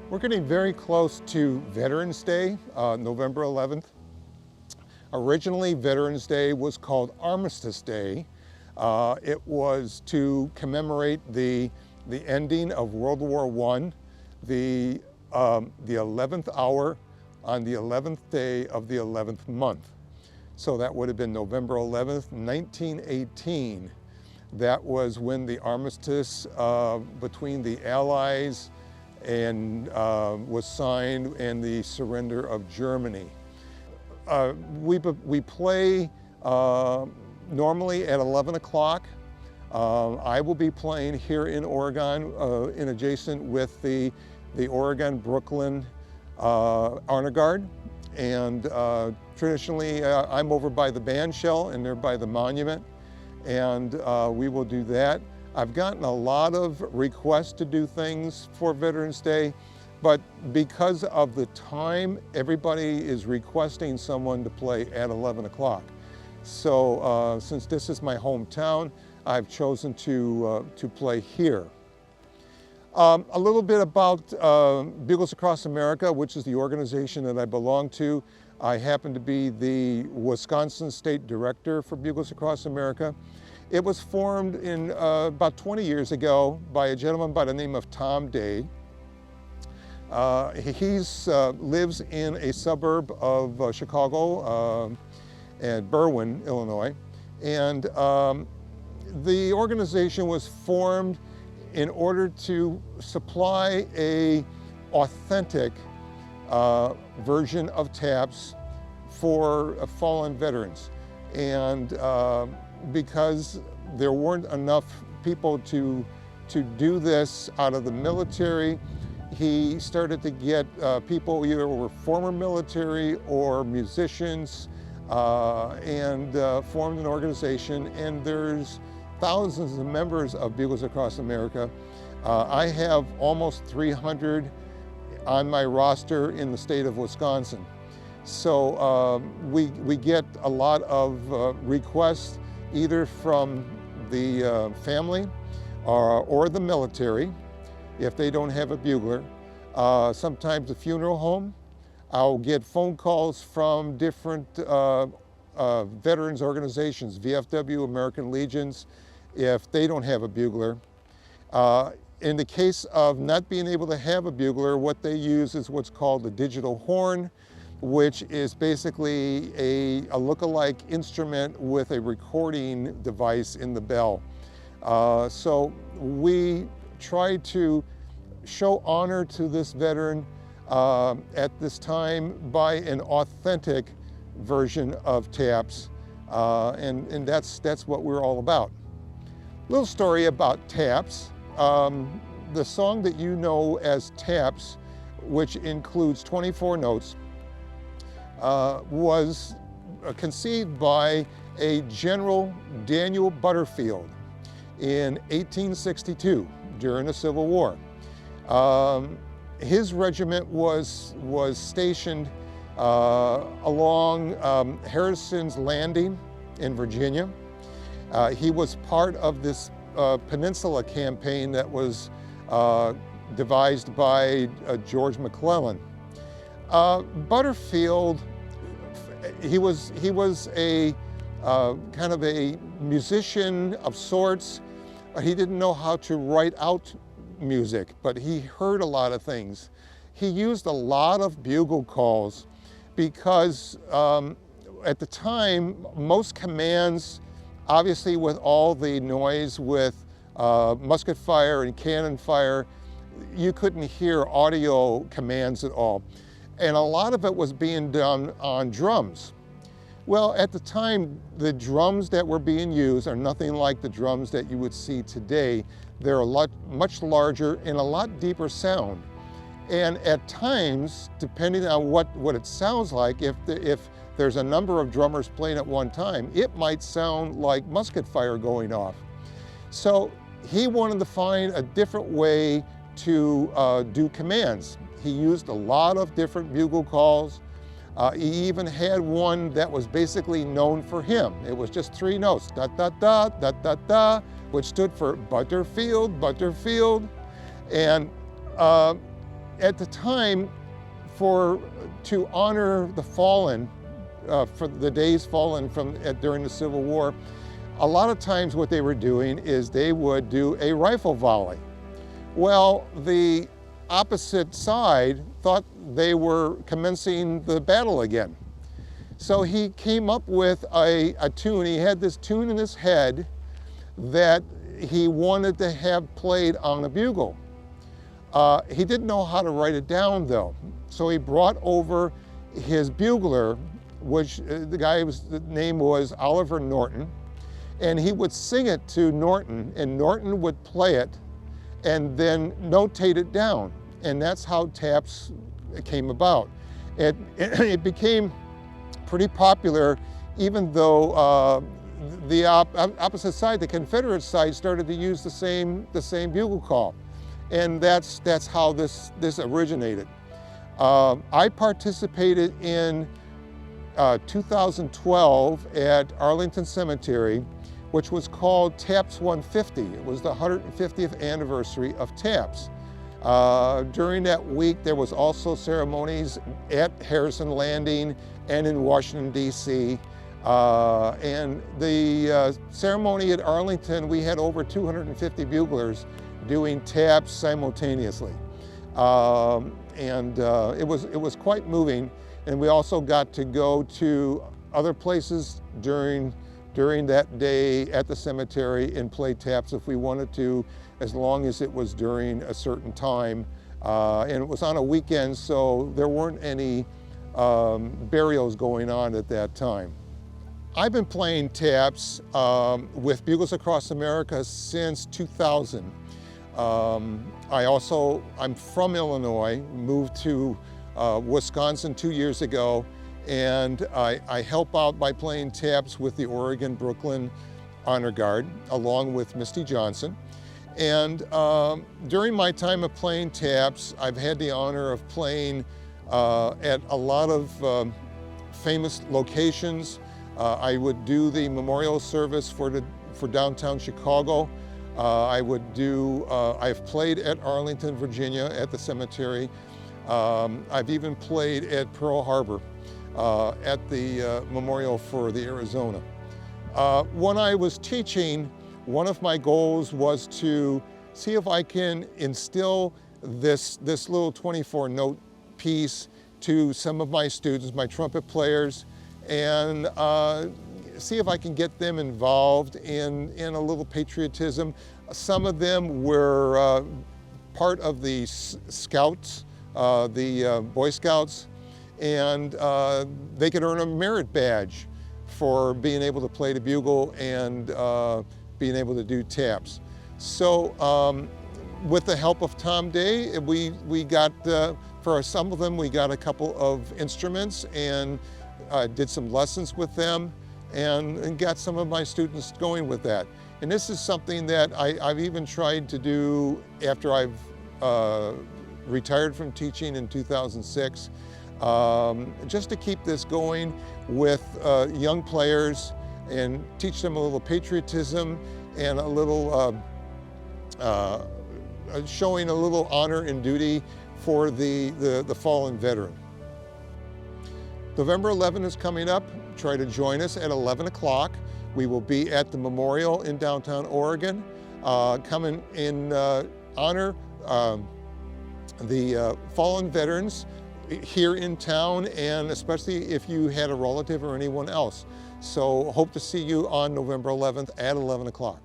We're getting very close to Veterans Day, November 11th. Originally, Veterans Day was called Armistice Day. It was to commemorate the ending of World War I, the 11th hour on the 11th day of the 11th month. So that would have been November 11th, 1918. That was when the armistice between the Allies and was signed, and the surrender of Germany. We play normally at 11 o'clock. I will be playing here in Oregon, in adjacent with the Oregon Brooklyn Honor Guard. And traditionally, I'm over by the band shell and they're by the monument. And we will do that. I've gotten a lot of requests to do things for Veterans Day, but because of the time, everybody is requesting someone to play at 11 o'clock. So since this is my hometown, I've chosen to play here. A little bit about Bugles Across America, which is the organization that I belong to. I happen to be the Wisconsin State Director for Bugles Across America. It was formed in about 20 years ago by a gentleman by the name of Tom Day. He lives in a suburb of Chicago, at Berwyn, Illinois. And the organization was formed in order to supply an authentic version of taps for fallen veterans. And because there weren't enough people to do this out of the military, he started to get people either were former military or musicians, and formed an organization, and there's thousands of members of Bugles Across America. I have almost 300 on my roster in the state of Wisconsin. So we get a lot of requests either from the family or the military if they don't have a bugler. Sometimes a funeral home. I'll get phone calls from different veterans organizations, VFW, American Legions, if they don't have a bugler. In the case of not being able to have a bugler, what they use is what's called a digital horn, which is basically a look-alike instrument with a recording device in the bell. So we try to show honor to this veteran at this time by an authentic version of taps, and that's what we're all about. Little story about taps. The song that you know as Taps, which includes 24 notes, was conceived by a General Daniel Butterfield in 1862 during the Civil War. His regiment was stationed along Harrison's Landing in Virginia. He was part of this Peninsula campaign that was devised by George McClellan. Butterfield, he was a kind of a musician of sorts. He didn't know how to write out music, but he heard a lot of things. He used a lot of bugle calls because at the time, most commands, obviously with all the noise with musket fire and cannon fire, you couldn't hear audio commands at all. And a lot of it was being done on drums. Well, at the time, the drums that were being used are nothing like the drums that you would see today. They're much larger and a lot deeper sound. And at times, depending on what it sounds like, if there's a number of drummers playing at one time, it might sound like musket fire going off. So he wanted to find a different way to do commands. He used a lot of different bugle calls. He even had one that was basically known for him. It was just 3 notes, da da da, da da da, which stood for Butterfield, Butterfield. And at the time, to honor the fallen, for the days fallen during the Civil War, a lot of times what they were doing is they would do a rifle volley. Well, the opposite side thought they were commencing the battle again. So he came up with a tune. He had this tune in his head that he wanted to have played on a bugle. He didn't know how to write it down though. So he brought over his bugler, which the name was Oliver Norton, and he would sing it to Norton, and Norton would play it and then notate it down. And that's how taps came about. It became pretty popular, even though the opposite side, the Confederate side, started to use the same bugle call. And that's how this originated. I participated in 2012 at Arlington Cemetery, which was called TAPS 150. It was the 150th anniversary of TAPS. During that week, there was also ceremonies at Harrison Landing and in Washington, D.C. And the ceremony at Arlington, we had over 250 buglers doing taps simultaneously. It was quite moving, and we also got to go to other places during that day at the cemetery and play taps if we wanted to, as long as it was during a certain time. And it was on a weekend, so there weren't any burials going on at that time. I've been playing taps with Bugles Across America since 2000. I'm from Illinois, moved to Wisconsin 2 years ago, and I help out by playing taps with the Oregon-Brooklyn Honor Guard, along with Misty Johnson. And during my time of playing taps, I've had the honor of playing at a lot of famous locations. I would do the memorial service for downtown Chicago. I've played at Arlington, Virginia at the cemetery. I've even played at Pearl Harbor at the memorial for the Arizona. When I was teaching, one of my goals was to see if I can instill this little 24-note piece to some of my students, my trumpet players, and see if I can get them involved in a little patriotism. Some of them were part of the Scouts, the Boy Scouts, and they could earn a merit badge for being able to play the bugle and being able to do taps. So with the help of Tom Day, we got, for some of them, we got a couple of instruments and did some lessons with them and got some of my students going with that. And this is something that I've even tried to do after I've retired from teaching in 2006, just to keep this going with young players and teach them a little patriotism and a little showing a little honor and duty for the fallen veteran. November 11 is coming up. Try to join us at 11 o'clock. We will be at the memorial in downtown Oregon. Come in honor the fallen veterans here in town, and especially if you had a relative or anyone else. So hope to see you on November 11th at 11 o'clock.